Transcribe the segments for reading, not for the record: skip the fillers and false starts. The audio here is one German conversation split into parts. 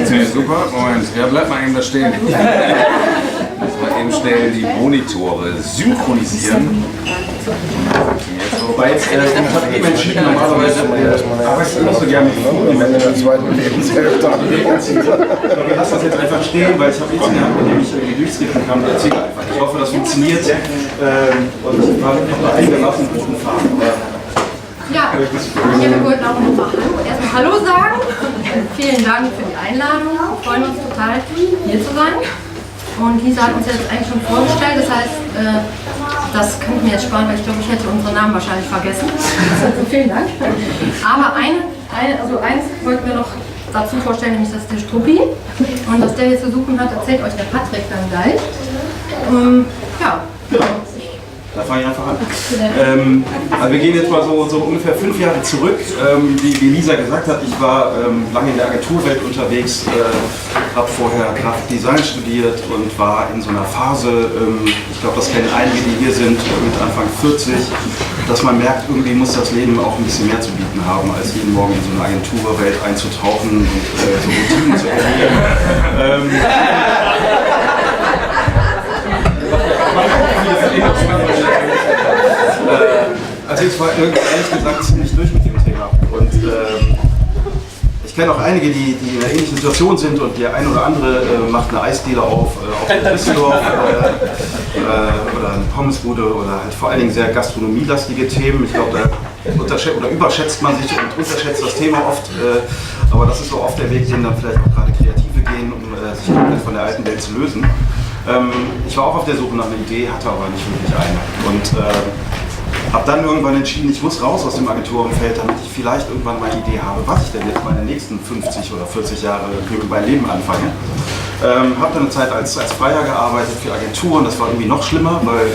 funktioniert super. Moment, ja, bleib mal eben da stehen. Mal eben schnell die Monitore synchronisieren. Wobei jetzt, ich habe eben entschieden, normalerweise arbeitest du immer so gerne mit Folien, wenn du in der zweiten Lebenshälfte anlegst. Aber wir lassen das jetzt einfach stehen, weil ich habe jetzt in der Hand, mit dem ich irgendwie durchskrippen kann. Erzähl einfach. Ich hoffe, das funktioniert. Und ich habe noch eingelassen guten Faden. Ja, wir wollten auch nochmal erstmal Hallo sagen. Vielen Dank für die Einladung. Wir freuen uns total, hier zu sein. Und Lisa hat uns jetzt eigentlich schon vorgestellt, das heißt, das kann ich mir jetzt sparen, weil ich glaube, ich hätte unsere Namen wahrscheinlich vergessen. Also vielen Dank. Aber eins wollten wir noch dazu vorstellen, nämlich das ist der Struppi. Und was der hier zu suchen hat, erzählt euch der Patrick dann gleich. Ja. Da fange ich einfach an. Also wir gehen jetzt mal so ungefähr 5 Jahre zurück. Wie Lisa gesagt hat, ich war lange in der Agenturwelt unterwegs, habe vorher Grafikdesign studiert und war in so einer Phase, ich glaube, das kennen einige, die hier sind, mit Anfang 40, dass man merkt, irgendwie muss das Leben auch ein bisschen mehr zu bieten haben, als jeden Morgen in so eine Agenturwelt einzutauchen und so Routinen zu erleben. Also ich war ehrlich gesagt ziemlich durch mit dem Thema und ich kenne auch einige, die in einer ähnlichen Situation sind und der ein oder andere macht eine Eisdiele auf Düsseldorf oder eine Pommesbude oder halt vor allen Dingen sehr gastronomielastige Themen. Ich glaube, da überschätzt man sich und unterschätzt das Thema oft, aber das ist so oft der Weg, den dann vielleicht auch gerade Kreative gehen, um sich komplett von der alten Welt zu lösen. Ich war auch auf der Suche nach einer Idee, hatte aber nicht wirklich eine. Und habe dann irgendwann entschieden, ich muss raus aus dem Agenturumfeld, damit ich vielleicht irgendwann mal eine Idee habe, was ich denn jetzt meine nächsten 50 oder 40 Jahre mit meinem Leben anfange. Habe dann eine Zeit als Freier gearbeitet für Agenturen, das war irgendwie noch schlimmer, weil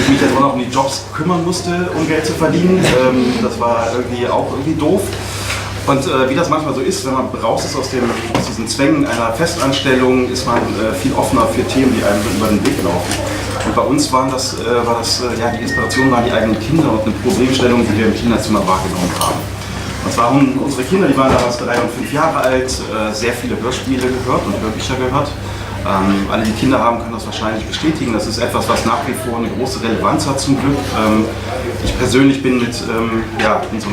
ich mich jetzt auch noch um die Jobs kümmern musste, um Geld zu verdienen. Das war irgendwie doof. Und wie das manchmal so ist, wenn man raus ist aus diesen Zwängen einer Festanstellung, ist man viel offener für Themen, die einem über den Weg laufen. Und bei uns die Inspiration waren die eigenen Kinder und eine Problemstellung, die wir im Kinderzimmer wahrgenommen haben. Und zwar haben unsere Kinder, die waren damals 3 und 5 Jahre alt, sehr viele Hörspiele gehört und Hörbücher gehört. Alle, die Kinder haben, können das wahrscheinlich bestätigen. Das ist etwas, was nach wie vor eine große Relevanz hat zum Glück. Ich persönlich bin mit so einem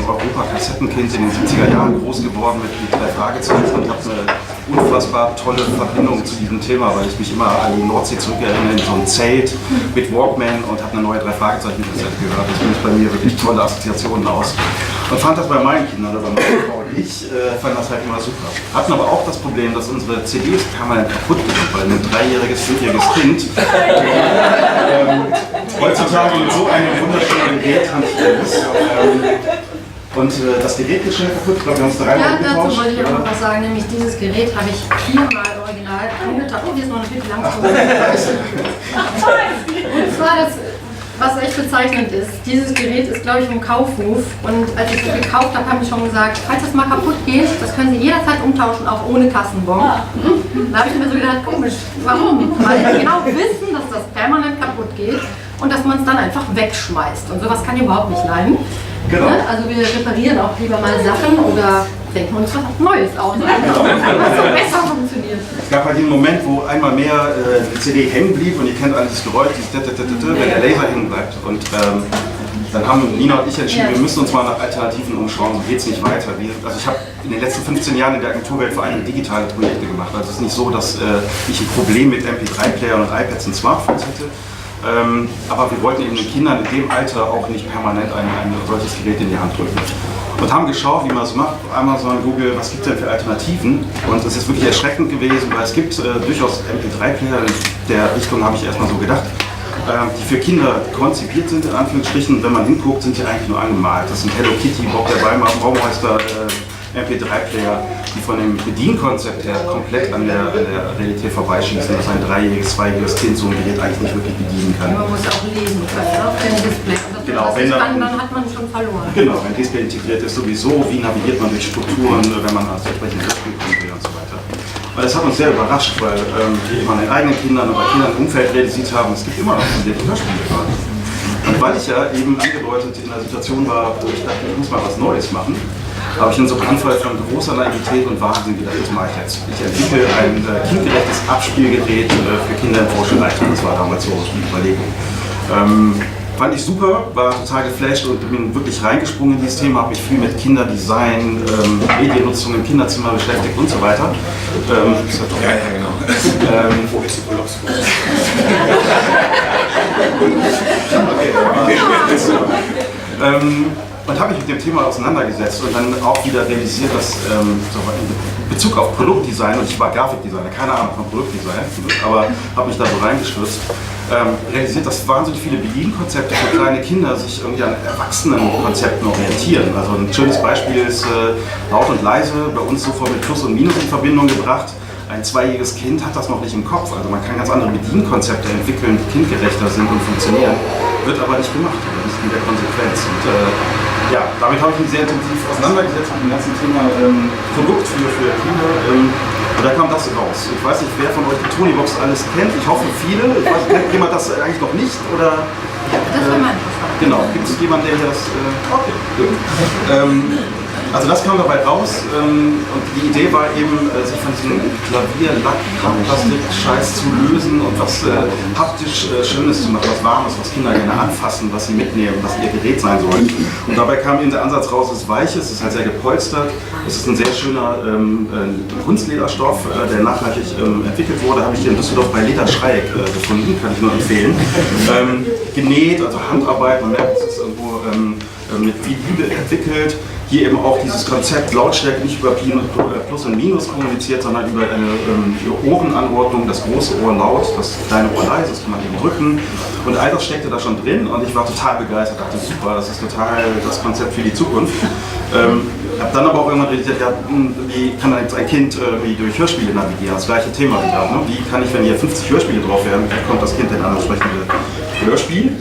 Europa-Kassettenkind in den 70er Jahren groß geworden mit 3 Fragezeichen und habe eine unfassbar tolle Verbindung zu diesem Thema, weil ich mich immer an die Nordsee zurückerinnere, in so ein Zelt mit Walkman und habe eine neue 3 Fragezeichen-Kassette gehört. Das löst bei mir wirklich tolle Assoziationen aus. Und fand das bei meinen Kindern, oder bei meiner Frau und ich, fand das halt immer super. Hatten aber auch das Problem, dass unsere CDs permanent kaputt gingen, weil ein 3-jähriges, 5-jähriges Kind heutzutage mit so einem wunderschönen Gerät hantieren muss. Und das Gerät ist schnell kaputt, ich glaube, wir haben es 3 Mal getauscht. Ja, dazu wollte ich auch noch was sagen, nämlich dieses Gerät habe ich 4-mal original angetan. Oh, hier ist noch eine viel langsam. Und zwar das, was echt bezeichnend ist, dieses Gerät ist, glaube ich, im Kaufhof. Und als ich es gekauft habe, haben die schon gesagt, falls es mal kaputt geht, das können Sie jederzeit umtauschen, auch ohne Kassenbon. Da habe ich mir so gedacht, komisch, warum? Weil die genau wissen, dass das permanent kaputt geht und dass man es dann einfach wegschmeißt. Und sowas kann ich überhaupt nicht leiden. Genau. Also wir reparieren auch lieber mal Sachen oder denken uns was Neues aus, was so besser funktioniert. Es gab halt den Moment, wo einmal mehr die CD hängen blieb und ihr kennt alles das Geräusch, wenn der Laser hängen bleibt. Und dann haben Nina und ich entschieden, wir müssen uns mal nach Alternativen umschauen, so geht es nicht weiter. Also ich habe in den letzten 15 Jahren in der Agenturwelt vor allem digitale Projekte gemacht. Also es ist nicht so, dass ich ein Problem mit MP3-Playern und iPads und Smartphones hätte. Aber wir wollten eben den Kindern in dem Alter auch nicht permanent ein solches Gerät in die Hand drücken. Und haben geschaut, wie man es macht, Amazon, Google, was gibt es denn für Alternativen? Und es ist wirklich erschreckend gewesen, weil es gibt durchaus MP3-Player, in der Richtung habe ich erstmal so gedacht, die für Kinder konzipiert sind, in Anführungsstrichen. Wenn man hinguckt, sind die eigentlich nur angemalt. Das sind Hello Kitty, Bob der Baumeister, MP3-Player, die von dem Bedienkonzept her komplett an der Realität vorbeischießen, dass ein 3-jähriges, 2-jähriges Kind so ein Gerät eigentlich nicht wirklich bedienen kann. Ja, man muss auch lesen können, auf dem Display. Genau, dann hat man schon verloren. Genau, wenn Display integriert ist sowieso, wie navigiert man durch Strukturen, wenn man als entsprechend Hörspiel kommt und so weiter. Und das hat uns sehr überrascht, weil wir immer an den eigenen Kindern oder Kindern im Umfeld realisiert haben, es gibt immer noch so viele Hörspiele gerade. Und weil ich ja eben angedeutet in einer Situation war, wo ich dachte, ich muss mal was Neues machen, habe ich in so einem Anfall von großer Naivität und Wahnsinn gedacht, das mache ich jetzt. Ich entwickle ein kindgerechtes Abspielgerät für Kinder im Vorschulleiter. Das war damals so die Überlegung. Fand ich super, war total geflasht und bin wirklich reingesprungen in dieses Thema, habe mich viel mit Kinderdesign, Mediennutzung im Kinderzimmer beschäftigt und so weiter. Wo ist die Urlaubsgruppe? Und habe mich mit dem Thema auseinandergesetzt und dann auch wieder realisiert, dass in Bezug auf Produktdesign, und ich war Grafikdesigner, keine Ahnung von Produktdesign, aber habe mich da so reingestürzt, realisiert, dass wahnsinnig viele Bedienkonzepte für kleine Kinder sich irgendwie an Erwachsenenkonzepten orientieren. Also ein schönes Beispiel ist laut und leise, bei uns sofort mit Plus und Minus in Verbindung gebracht. Ein zweijähriges Kind hat das noch nicht im Kopf, also man kann ganz andere Bedienkonzepte entwickeln, die kindgerechter sind und funktionieren, wird aber nicht gemacht, das ist in der Konsequenz. Und, ja, damit habe ich mich sehr intensiv auseinandergesetzt mit dem ganzen Thema Produkt für Kinder. Und da kam das raus. Ich weiß nicht, wer von euch die Toniebox alles kennt. Ich hoffe viele. Ich weiß, kennt jemand das eigentlich noch nicht? Oder, das war mein genau, gibt es jemanden, der hier das... okay, gut. Also das kam dabei raus und die Idee war eben, sich von diesem Klavier-Lack-Plastik-Scheiß zu lösen und was haptisch Schönes zu machen, was Warmes, was Kinder gerne anfassen, was sie mitnehmen, was ihr Gerät sein soll. Und dabei kam eben der Ansatz raus, es ist weich, es ist halt sehr gepolstert, es ist ein sehr schöner Kunstlederstoff, der nachhaltig entwickelt wurde, habe ich hier in Düsseldorf bei Lederschreieck gefunden, kann ich nur empfehlen. Genäht, also Handarbeit, man merkt, es ist irgendwo mit viel Liebe entwickelt. Hier eben auch dieses Konzept Lautstärke nicht über Plus und Minus kommuniziert, sondern über eine Ohrenanordnung, das große Ohr laut, das kleine Ohr leise, das kann man eben drücken. Und all das steckte da schon drin und ich war total begeistert, dachte super, das ist total das Konzept für die Zukunft. Habe dann aber auch irgendwann realisiert, ja, wie kann dann jetzt ein Kind wie durch Hörspiele navigieren, das gleiche Thema wieder. Ne? Wie kann ich, wenn hier 50 Hörspiele drauf werden, wie kommt das Kind in ein entsprechendes Hörspiel?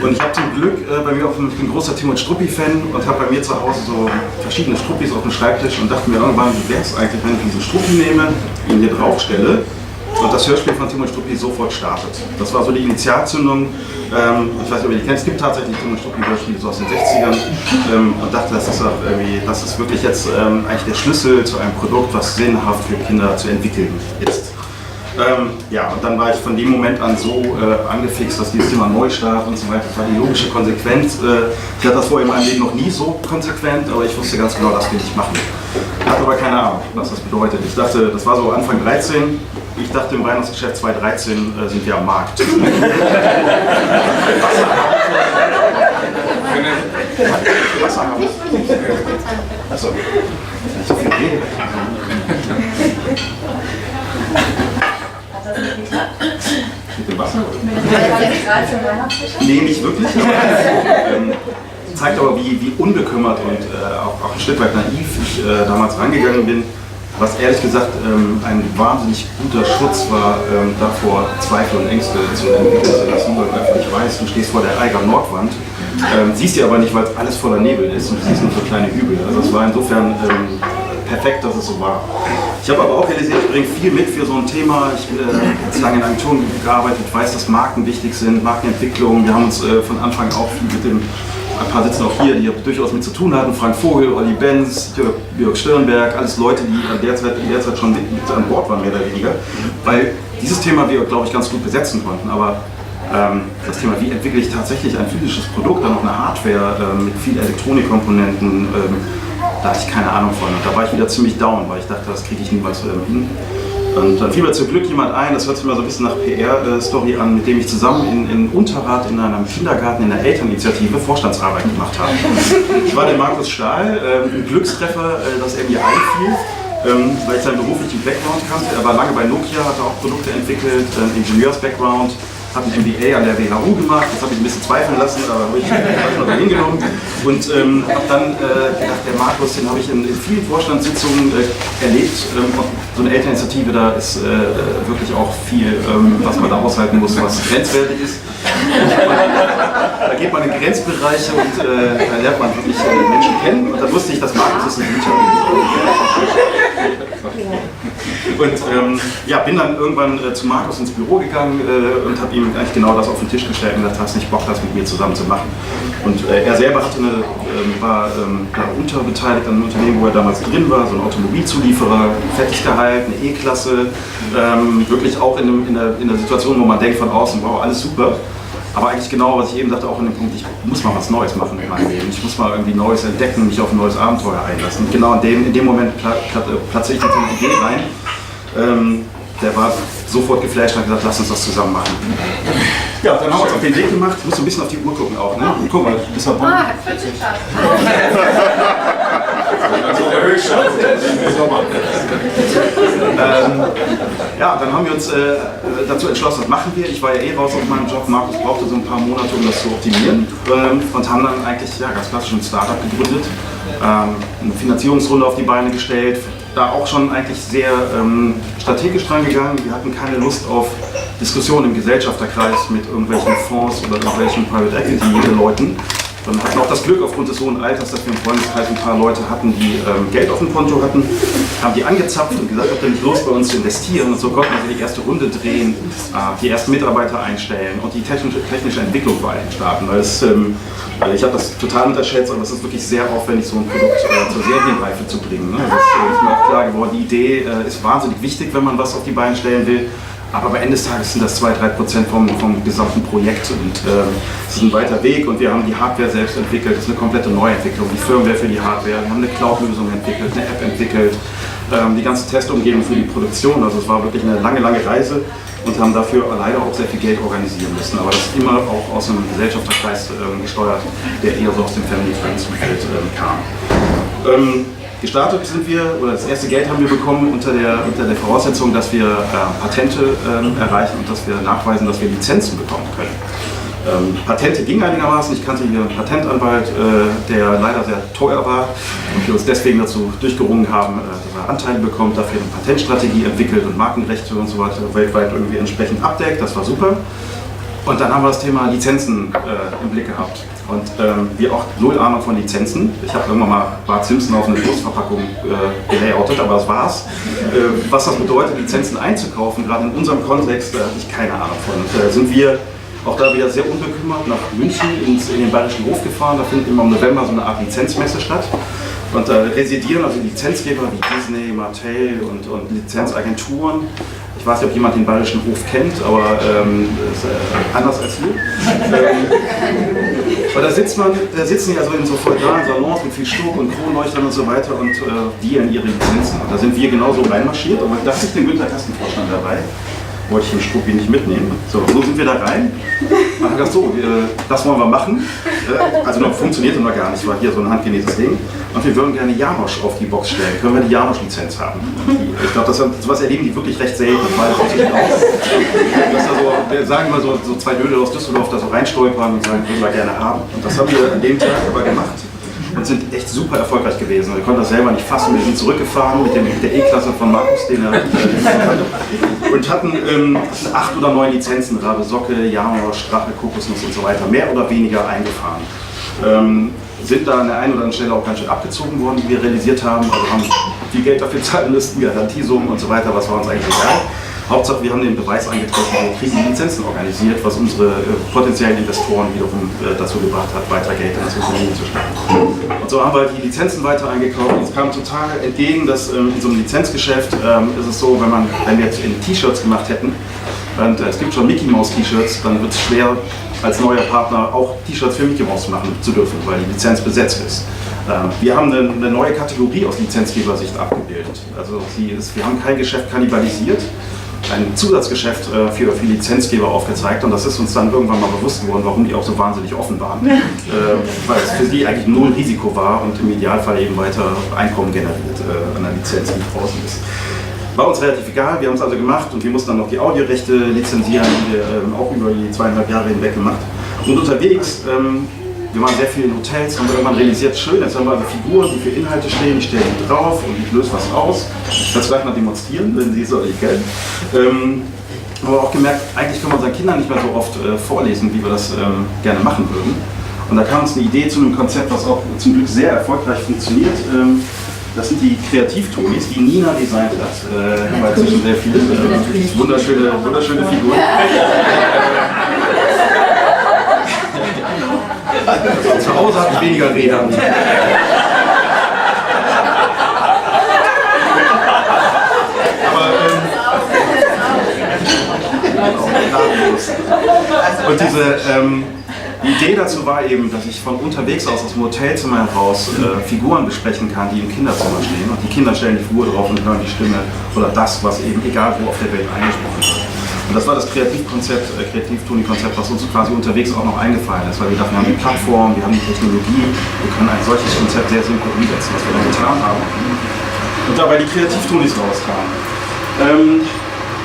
Und ich habe zum Glück bei mir auch, ich bin ein großer Tim und Struppi-Fan und habe bei mir zu Hause so verschiedene Struppis auf dem Schreibtisch und dachte mir irgendwann, wie wäre es eigentlich, wenn ich diesen Struppi nehme, ihn hier draufstelle und das Hörspiel von Tim und Struppi sofort startet. Das war so die Initialzündung. Ich weiß nicht, ob ihr die kennt, es gibt tatsächlich Tim und Struppi-Hörspiele so aus den 60ern und dachte, das ist wirklich jetzt eigentlich der Schlüssel zu einem Produkt, was sinnhaft für Kinder zu entwickeln ist. Ja, und dann war ich von dem Moment an so angefixt, dass dieses Thema Neustart und so weiter, das war die logische Konsequenz. Ich hatte das vorher in meinem Leben noch nie so konsequent, aber ich wusste ganz genau, das will ich machen. Ich hatte aber keine Ahnung, was das bedeutet. Ich dachte, das war so Anfang 13, ich dachte im Weihnachtsgeschäft 2013 sind wir am Markt. Wasser haben. Achso, nicht so viel reden. Mit dem Wasser? Nee, nicht wirklich. Zeigt aber, wie unbekümmert und auch ein Stück weit naiv ich damals rangegangen bin. Was ehrlich gesagt ein wahnsinnig guter Schutz war, davor Zweifel und Ängste zu entwickeln zu lassen, weil du einfach nicht weißt, du stehst vor der Eiger Nordwand, siehst sie aber nicht, weil es alles voller Nebel ist und du siehst nur so kleine Hügel. Also es war insofern perfekt, dass es so war. Ich habe aber auch realisiert, ich bringe viel mit für so ein Thema. Ich habe jetzt lange in Agenturen gearbeitet, weiß, dass Marken wichtig sind, Markenentwicklung. Wir haben uns von Anfang an auch viel mit dem, ein paar sitzen auch hier, die durchaus mit zu tun hatten, Frank Vogel, Olli Benz, Jörg Stirnberg, alles Leute, die in der Zeit schon mit an Bord waren, mehr oder weniger. Weil dieses Thema wir, glaube ich, ganz gut besetzen konnten. Aber das Thema, wie entwickle ich tatsächlich ein physisches Produkt, dann noch eine Hardware mit vielen Elektronikkomponenten, da hatte ich keine Ahnung von. Und da war ich wieder ziemlich down, weil ich dachte, das kriege ich niemals hin. Und dann fiel mir zum Glück jemand ein, das hört sich mal so ein bisschen nach PR-Story an, mit dem ich zusammen in Unterrad in einem Kindergarten in der Elterninitiative Vorstandsarbeit gemacht habe. Ich war der Markus Stahl, ein Glückstreffer, dass er mir einfiel, weil ich seinen beruflichen Background kannte. Er war lange bei Nokia, hatte auch Produkte entwickelt, Ingenieurs-Background. Habe ein MBA an der WHU gemacht, das habe ich ein bisschen zweifeln lassen, aber habe ich noch mal hingenommen. Und habe dann gedacht, der Markus, den habe ich in vielen Vorstandssitzungen erlebt. So eine Elterninitiative, da ist wirklich auch viel, was man da aushalten muss, was grenzwertig ist. Da geht man in Grenzbereiche und da lernt man wirklich Menschen kennen. Und da wusste ich, dass Markus ist ein guter. Und ja, bin dann irgendwann zu Markus ins Büro gegangen und habe ihm eigentlich genau das auf den Tisch gestellt und gesagt, hast nicht Bock, das mit mir zusammen zu machen. Und er selber hatte war unterbeteiligt an einem Unternehmen, wo er damals drin war, so ein Automobilzulieferer, Fertiggehalt, eine E-Klasse, wirklich auch in der Situation, wo man denkt von außen, wow, alles super. Aber eigentlich genau, was ich eben sagte, auch in dem Punkt, ich muss mal was Neues machen in meinem Leben. Ich muss mal irgendwie Neues entdecken, mich auf ein neues Abenteuer einlassen. Und genau in dem Moment platze ich mit einer Idee rein. Der war sofort geflasht und hat gesagt, lass uns das zusammen machen. Ja, dann haben wir uns auf den Weg gemacht. Ich muss so ein bisschen auf die Uhr gucken auch, ne? Guck mal, bis nach Bonn. Ja, dann haben wir uns dazu entschlossen, das machen wir. Ich war ja raus aus meinem Job. Markus brauchte so ein paar Monate, um das zu optimieren. Und haben dann eigentlich ganz klassisch ein Startup gegründet, eine Finanzierungsrunde auf die Beine gestellt. Da auch schon eigentlich sehr strategisch dran gegangen. Wir hatten keine Lust auf Diskussionen im Gesellschafterkreis mit irgendwelchen Fonds oder irgendwelchen Private Equity Leuten. Wir hatten auch das Glück aufgrund des hohen Alters, dass wir im Freundeskreis ein paar Leute hatten, die Geld auf dem Konto hatten, haben die angezapft und gesagt, habt ihr nicht Lust bei uns zu investieren? Und so konnten wir die erste Runde drehen, die ersten Mitarbeiter einstellen und die technische Entwicklung vor allem starten. Weil ich habe das total unterschätzt, aber es ist wirklich sehr aufwendig, so ein Produkt zur Serienreife zu bringen. Ne? Das ist mir auch klar geworden, die Idee ist wahnsinnig wichtig, wenn man was auf die Beine stellen will. Aber am Ende des Tages sind das 2-3% vom gesamten Projekt und es ist ein weiter Weg und wir haben die Hardware selbst entwickelt, das ist eine komplette Neuentwicklung, die Firmware für die Hardware, wir haben eine Cloud-Lösung entwickelt, eine App entwickelt, die ganze Testumgebung für die Produktion, also es war wirklich eine lange Reise und haben dafür leider auch sehr viel Geld organisieren müssen, aber das immer auch aus einem Gesellschafterkreis gesteuert, der eher so aus dem Family-Friends-Umfeld kam. Gestartet sind wir, oder das erste Geld haben wir bekommen unter der Voraussetzung, dass wir Patente erreichen und dass wir nachweisen, dass wir Lizenzen bekommen können. Patente ging einigermaßen, ich kannte hier einen Patentanwalt, der leider sehr teuer war und wir uns deswegen dazu durchgerungen haben, dass er Anteile bekommt, dafür eine Patentstrategie entwickelt und Markenrechte und so weiter weltweit irgendwie entsprechend abdeckt, das war super. Und dann haben wir das Thema Lizenzen im Blick gehabt. Und wir auch null Ahnung von Lizenzen. Ich habe irgendwann mal Bart Simpson auf eine Brustverpackung gelayoutet, aber das war's. Was das bedeutet, Lizenzen einzukaufen, gerade in unserem Kontext, da hatte ich keine Ahnung von. Und sind wir auch da wieder sehr unbekümmert nach München in den Bayerischen Hof gefahren. Da findet immer im November so eine Art Lizenzmesse statt. Und da residieren also Lizenzgeber wie Disney, Mattel und Lizenzagenturen. Ich weiß nicht, ob jemand den Bayerischen Hof kennt, aber ist anders als wir. Aber da sitzen die also in so feudalen Salons mit viel Stuck und Kronleuchtern und so weiter und dealen ihre Lizenzen. Und da sind wir genauso reinmarschiert, aber da ist den Günter Kastenvorstand dabei. Wollte ich den Struppi nicht mitnehmen. So sind wir da rein. Und haben gesagt, so, das wollen wir machen. Also noch funktionierte noch gar nicht, war hier so ein handgenähtes Ding. Und wir würden gerne Janosch auf die Box stellen. Können wir die Janosch-Lizenz haben? Ich glaube, sowas erleben die wirklich recht selten. Wir sagen mal so zwei Dödel aus Düsseldorf da so reinstolpern und sagen, würden wir gerne haben. Und das haben wir an dem Tag aber gemacht. Und sind echt super erfolgreich gewesen. Wir konnten das selber nicht fassen. Wir sind zurückgefahren mit der E-Klasse von Markus, den er kannte. Und hatten 8 oder 9 Lizenzen, Rabe Socke, Janosch, Drache, Kokosnuss und so weiter, mehr oder weniger eingefahren. Sind da an der einen oder anderen Stelle auch ganz schön abgezogen worden, die wir realisiert haben. Also haben viel Geld dafür zahlen müssen, Garantiesummen und so weiter, was war uns eigentlich egal. Hauptsache, wir haben den Beweis angetroffen, wir kriegen die Lizenzen organisiert, was unsere potenziellen Investoren wiederum dazu gebracht hat, weiter Geld in das Unternehmen zu stecken. Und so haben wir die Lizenzen weiter eingekauft. Uns kam total entgegen, dass in so einem Lizenzgeschäft ist es so, wenn wir jetzt in T-Shirts gemacht hätten, und es gibt schon Mickey Mouse T-Shirts, dann wird es schwer, als neuer Partner auch T-Shirts für Mickey Mouse machen zu dürfen, weil die Lizenz besetzt ist. Wir haben eine neue Kategorie aus Lizenzgebersicht abgebildet. Also wir haben kein Geschäft kannibalisiert, ein Zusatzgeschäft für Lizenzgeber aufgezeigt und das ist uns dann irgendwann mal bewusst geworden, warum die auch so wahnsinnig offen waren. Weil es für die eigentlich null Risiko war und im Idealfall eben weiter Einkommen generiert an der Lizenz, die draußen ist. War uns relativ egal, wir haben es also gemacht und wir mussten dann noch die Audiorechte lizenzieren, die wir auch über die 2,5 Jahre hinweg gemacht. Und unterwegs, wir waren sehr viel in Hotels, haben wir irgendwann realisiert, schön, jetzt haben wir also Figuren, die für Inhalte stehen, ich stelle die drauf und ich löse was aus. Ich werde es gleich mal demonstrieren, wenn Sie es euch kennen. Aber auch gemerkt, eigentlich können wir unseren Kindern nicht mehr so oft vorlesen, wie wir das gerne machen würden. Und da kam uns eine Idee zu einem Konzept, was auch zum Glück sehr erfolgreich funktioniert. Das sind die Kreativ-Tonis, die Nina designt hat. Haben wir inzwischen sehr viele. Wunderschöne Figuren. Zu Hause habe ich weniger Räder. Und die Idee dazu war eben, dass ich von unterwegs aus dem Hotelzimmer heraus Figuren besprechen kann, die im Kinderzimmer stehen. Und die Kinder stellen die Figur drauf und hören die Stimme oder das, was eben egal wo auf der Welt eingesprochen wird. Und das war das Kreativ-Toni-Konzept, was uns quasi unterwegs auch noch eingefallen ist, weil wir dachten, wir haben die Plattform, wir haben die Technologie, wir können ein solches Konzept sehr simpel umsetzen, was wir dann getan haben. Und dabei die Kreativ-Tonis rauskamen.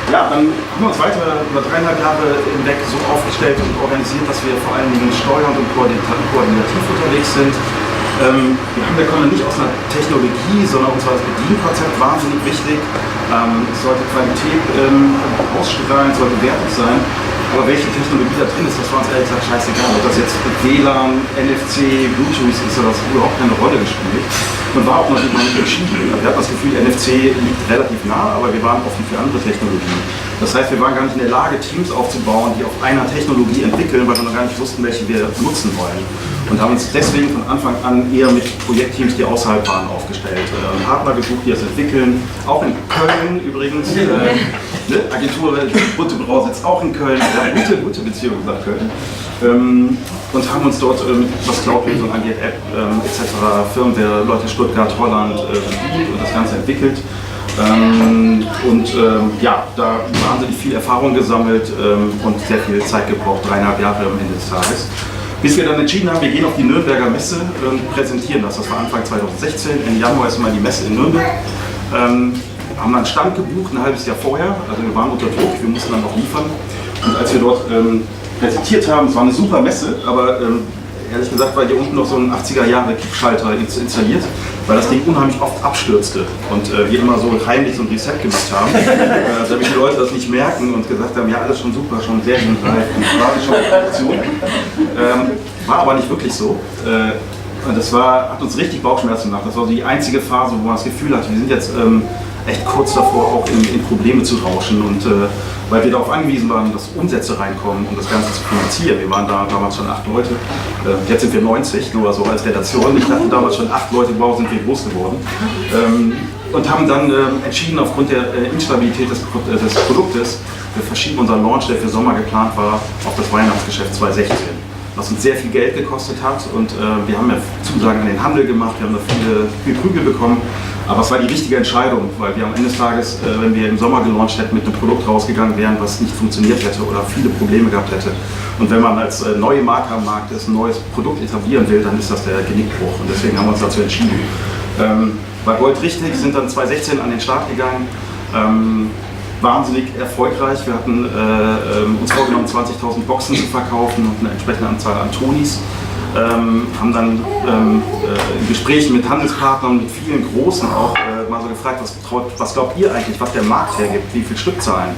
Ja, dann haben wir uns weiter über 3,5 Jahre hinweg so aufgestellt und organisiert, dass wir vor allen Dingen steuernd und koordinativ unterwegs sind. Wir kommen nicht aus einer Technologie, sondern uns war das Bedienkonzept wahnsinnig wichtig. Es sollte Qualität ausstrahlen, es sollte wertig sein. Aber welche Technologie da drin ist, das war uns ehrlich gesagt scheißegal. Ob das jetzt WLAN, NFC, Bluetooth ist, das hat überhaupt keine Rolle gespielt. Und war auch noch nicht entschieden. Wir hatten das Gefühl, NFC liegt relativ nah, aber wir waren offen für andere Technologien. Das heißt, wir waren gar nicht in der Lage, Teams aufzubauen, die auf einer Technologie entwickeln, weil wir noch gar nicht wussten, welche wir nutzen wollen. Und haben uns deswegen von Anfang an eher mit Projektteams, die außerhalb waren, aufgestellt. Partner gesucht, die das entwickeln. Auch in Köln übrigens. Agentur Butte Brau sitzt auch in Köln. Gute Beziehung nach Köln. Und haben uns dort was Cloud-Lösungen angeht, App etc., Firmware, Leute Stuttgart, Holland und das Ganze entwickelt. Ja, da wahnsinnig viel Erfahrung gesammelt und sehr viel Zeit gebraucht, 3,5 Jahre am Ende des Tages. Bis wir dann entschieden haben, wir gehen auf die Nürnberger Messe und präsentieren das. Das war Anfang 2016, im Januar ist immer die Messe in Nürnberg. Haben dann einen Stand gebucht, ein halbes Jahr vorher, also wir waren unter Druck, wir mussten dann auch liefern. Und als wir dort präsentiert haben, es war eine super Messe, aber ehrlich gesagt war hier unten noch so ein 80er-Jahre-Kippschalter installiert, weil das Ding unheimlich oft abstürzte und wir immer so heimlich so ein Reset gemacht haben, damit die Leute das nicht merken und gesagt haben, ja alles schon super, schon sehr reif, war schon eine Produktion. War aber nicht wirklich so. Und das hat uns richtig Bauchschmerzen gemacht. Das war so die einzige Phase, wo man das Gefühl hatte, wir sind jetzt echt kurz davor, auch in Probleme zu rauschen. Und weil wir darauf angewiesen waren, dass Umsätze reinkommen, um das Ganze zu finanzieren. Wir waren da damals schon 8 Leute. Jetzt sind wir 90, nur so als Relation. Ich dachte damals schon 8 Leute, wow, sind wir groß geworden. Und haben dann entschieden, aufgrund der Instabilität des Produktes, wir verschieben unseren Launch, der für Sommer geplant war, auf das Weihnachtsgeschäft 2016. Was uns sehr viel Geld gekostet hat und wir haben ja Zusagen an den Handel gemacht, wir haben da viel Prügel bekommen, aber es war die richtige Entscheidung, weil wir am Ende des Tages, wenn wir im Sommer gelauncht hätten, mit einem Produkt rausgegangen wären, was nicht funktioniert hätte oder viele Probleme gehabt hätte. Und wenn man als neue Marke am Markt ist, ein neues Produkt etablieren will, dann ist das der Genickbruch und deswegen haben wir uns dazu entschieden. War Gold richtig, sind dann 2016 an den Start gegangen. Wahnsinnig erfolgreich. Wir hatten uns vorgenommen, 20.000 Boxen zu verkaufen und eine entsprechende Anzahl an Tonis. Haben dann in Gesprächen mit Handelspartnern, mit vielen Großen auch mal so gefragt, was glaubt ihr eigentlich, was der Markt hergibt, wie viele Stückzahlen?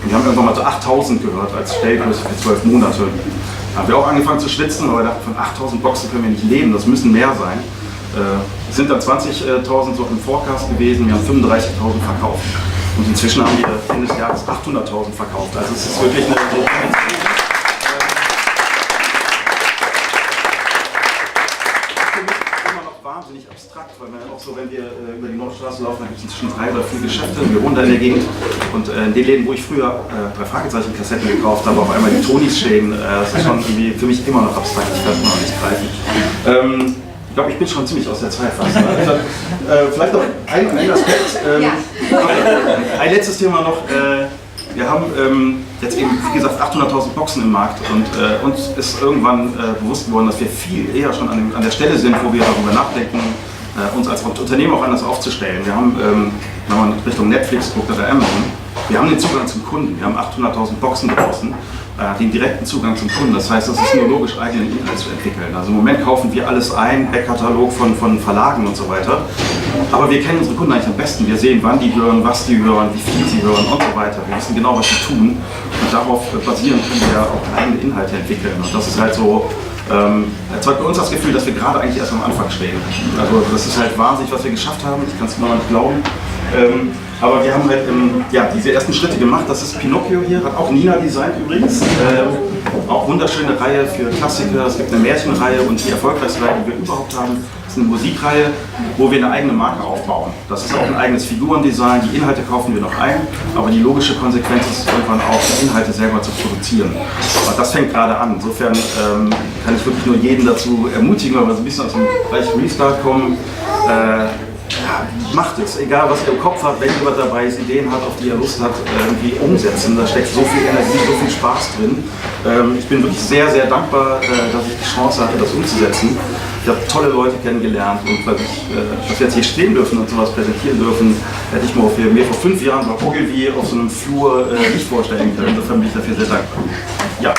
Und wir haben irgendwann mal so 8.000 gehört als Stellgröße für 12 Monate. Da haben wir auch angefangen zu schwitzen, aber wir dachten, von 8.000 Boxen können wir nicht leben, das müssen mehr sein. Es sind dann 20.000 so im Forecast gewesen, wir haben 35.000 verkauft. Und inzwischen haben wir Ende des Jahres 800.000 verkauft. Also es ist wirklich eine immer noch wahnsinnig abstrakt, weil man auch so, wenn wir über die Nordstraße laufen, dann gibt es inzwischen 3 oder 4 Geschäfte. Wir wohnen da in der Gegend und in den Läden, wo ich früher 3 Fragezeichen-Kassetten gekauft habe, auf einmal die Tonis stehen. Das ist schon irgendwie für mich immer noch abstrakt. Ich kann es noch nicht greifen. Ich glaube, ich bin schon ziemlich aus der Zeit fast. Also, vielleicht noch ein Aspekt. Ein letztes Thema noch. Wir haben jetzt eben, wie gesagt, 800.000 Boxen im Markt und uns ist irgendwann bewusst geworden, dass wir viel eher schon an der Stelle sind, wo wir darüber nachdenken, uns als Unternehmen auch anders aufzustellen. Wir haben, wenn man Richtung Netflix guckt oder Amazon, wir haben den Zugang zum Kunden. Wir haben 800.000 Boxen draußen. Den direkten Zugang zum Kunden. Das heißt, es ist nur logisch, eigenen Inhalt zu entwickeln. Also im Moment kaufen wir alles ein, Backkatalog von Verlagen und so weiter. Aber wir kennen unsere Kunden eigentlich am besten. Wir sehen, wann die hören, was die hören, wie viel sie hören und so weiter. Wir wissen genau, was sie tun. Und darauf basierend können wir auch eigene Inhalte entwickeln. Und das ist halt so, erzeugt bei uns das Gefühl, dass wir gerade eigentlich erst am Anfang stehen. Also das ist halt wahnsinnig, was wir geschafft haben. Ich kann es noch nicht glauben. Aber wir haben halt diese ersten Schritte gemacht. Das ist Pinocchio hier, hat auch Nina designt übrigens. Auch wunderschöne Reihe für Klassiker. Es gibt eine Märchenreihe und die erfolgreichste Reihe, die wir überhaupt haben, ist eine Musikreihe, wo wir eine eigene Marke aufbauen. Das ist auch ein eigenes Figurendesign. Die Inhalte kaufen wir noch ein, aber die logische Konsequenz ist irgendwann auch, die Inhalte selber zu produzieren. Und das fängt gerade an. Insofern kann ich wirklich nur jeden dazu ermutigen, weil wir so ein bisschen aus dem Bereich Restart kommen. Ja, macht es, egal was ihr im Kopf habt, wenn jemand dabei ist, Ideen hat, auf die er Lust hat, irgendwie umsetzen. Da steckt so viel Energie, so viel Spaß drin. Ich bin wirklich sehr, sehr dankbar, dass ich die Chance hatte, das umzusetzen. Ich habe tolle Leute kennengelernt und dass wir jetzt hier stehen dürfen und sowas präsentieren dürfen, hätte ich mir vor 5 Jahren bei Ogilvy auf so einem Flur nicht vorstellen können. Insofern bin ich dafür sehr dankbar. Ja.